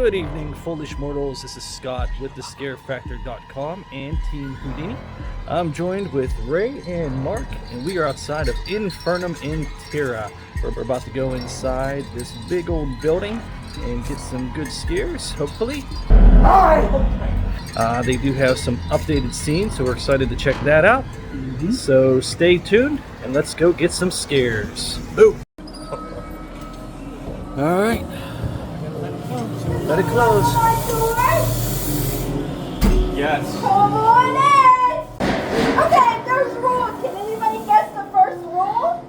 Good evening, foolish mortals. This is Scott with thescarefactor.com and Team Houdini. I'm joined with Ray and Mark, and we are outside of Infernum in Terra. We're about to go inside this big old building and get some good scares, hopefully. They do have some updated scenes, so we're excited to check that out. So stay tuned, and let's go get some scares. Boom! Alright. Let it close. Yes. Come on in! Okay, there's rules. Can anybody guess the first rule?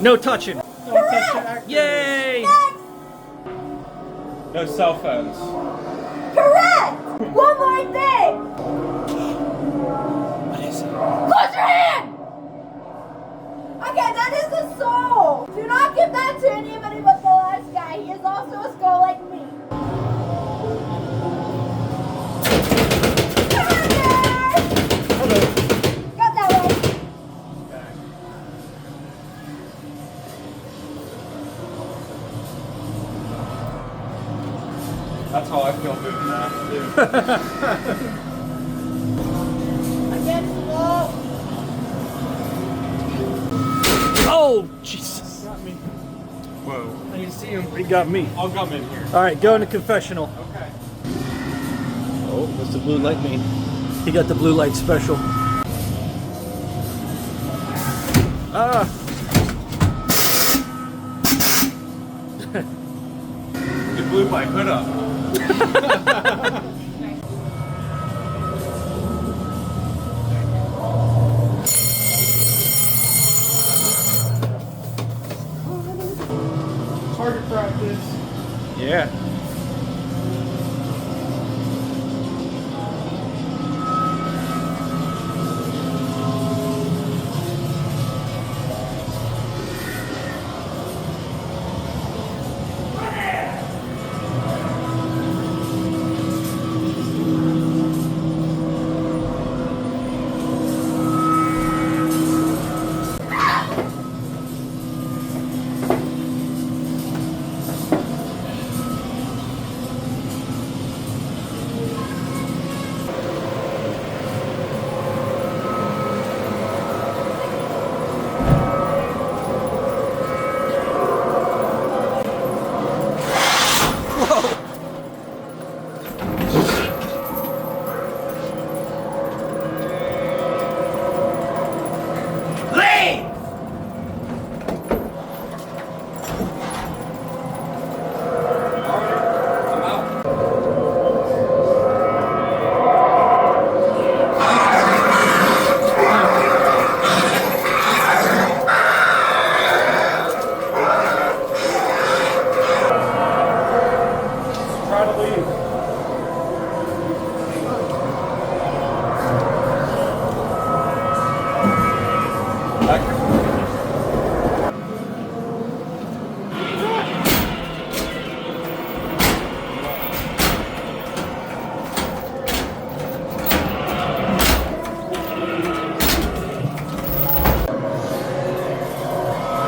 No touching. Correct! Yay! Next! No cell phones. Correct! One more thing! What is it? Close your hand! Okay, that is a soul. Do not give that to anybody but the last guy. He is also a skull like me. Come on, guys! Hello. Go that way. That's how I feel moving now, too. Against the wall. Oh, Jesus. Got me. Whoa. I can see him. He got me. I'll come in here. Alright, go in the confessional. Okay. Oh, what's the blue light mean? He got the blue light special. Ah! You blew my hood up. Target practice. Yeah.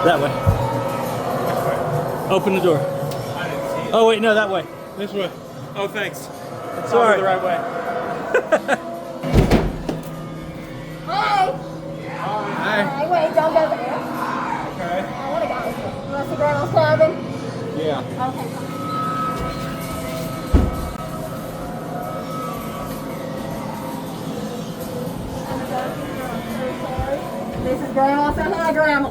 That way. Open the door. I didn't see it. Oh wait, no, that way. This way. Oh, thanks. It's alright. the right way. Hi! Hi. Hi, wait, don't go there. Okay. I want to go. You want to see Grandma's cabin? Yeah. Okay, come on. This is Grandma. Say hi, Grandma.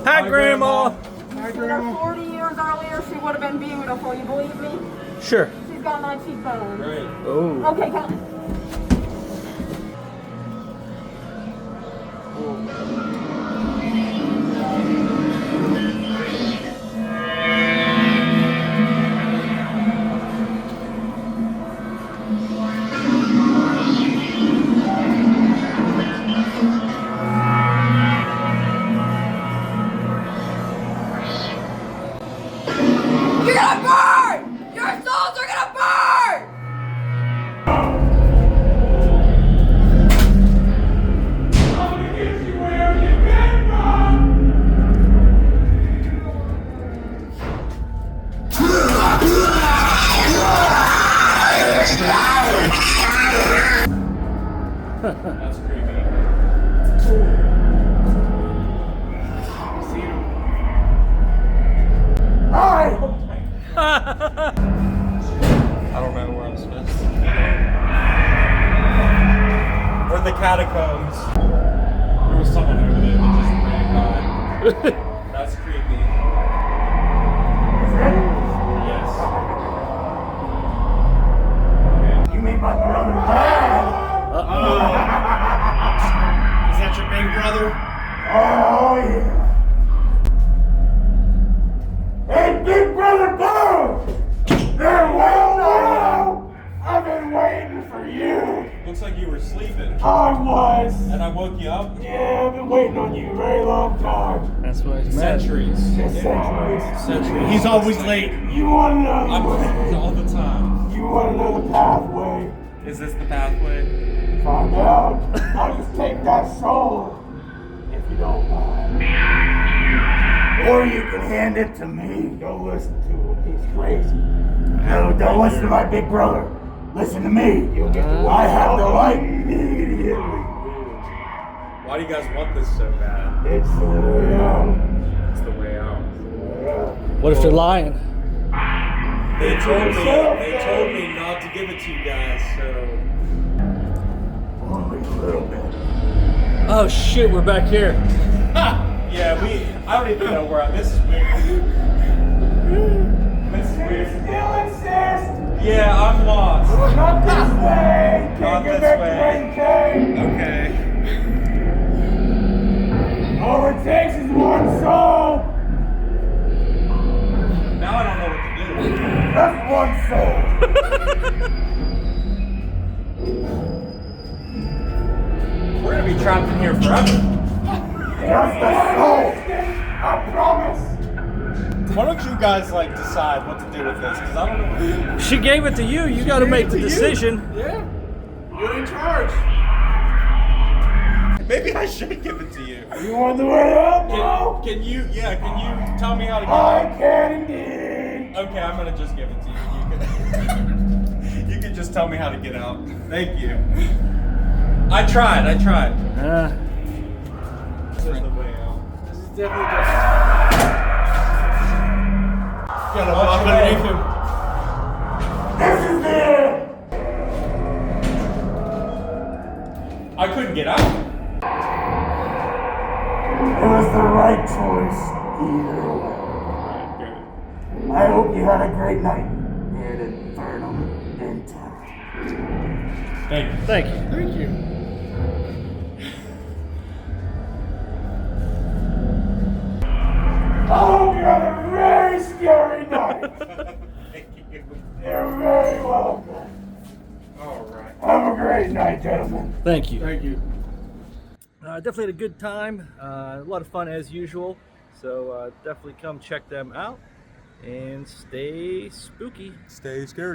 Hi, Grandma. Hi, You know, 40 years earlier, she would have been beautiful. You believe me? Sure. She's got my cheekbones. Great. Oh. Okay, come on. You're gonna burn! Your souls are gonna burn! I'm gonna get you where you I don't know where I'm supposed to be. We're in the catacombs. There was someone over there that just ran by. That's creepy. Yes. You made my brother mad. Is that your big brother? Oh, yeah. Hey, Big Brother Bo! They're well now! I've been waiting for you. Looks like you were sleeping. I was. And I woke you up? Yeah, I've been waiting on you a very long time. That's why he's mad. Centuries. Centuries. Centuries. He's always late. You want to know I'm the way? all the time. You want to know the pathway? Is this the pathway? Find out. I'll just take that soul, if you don't mind. Or you can hand it to me. Don't listen to him. He's crazy. No, don't listen to my big brother. Listen to me. You'll get the I have the light immediately. Why do you guys want this so bad? It's the way out. It's the way out. What if they're lying? They told me not to give it to you guys, so Only a little bit. Oh shit, we're back here. yeah, I don't even know where this is weird. This is weird. Still insist. Yeah, I'm lost. Not this way. Not Can't get this back way. to where you came. Okay. All it takes is one soul. Now I don't know what to do. That's one soul. We're gonna be trapped in here forever. Just a soul. I promise. Why don't you guys decide what to do with this? Because I don't know what to do. She gave it to you. You got to make the decision. Yeah. You're in charge. Maybe I should give it to you. You want the way out, bro? Can you tell me how to get I out? can indeed. Okay, I'm gonna just give it to you. You can just tell me how to get out. Thank you. I tried. Uh, This is the way out. This is definitely just. Gotta Watch walk your underneath way. him. This is it. I couldn't get out. It was the right choice either way. I hope you had a great night here at Infernum and Terra. Thank you. thank you. Thank you. I hope you had a very scary night. Thank you. You're very welcome. All right. Have a great night, gentlemen. Thank you. Thank you. Definitely had a good time. A lot of fun as usual. So definitely come check them out and stay spooky. Stay scary.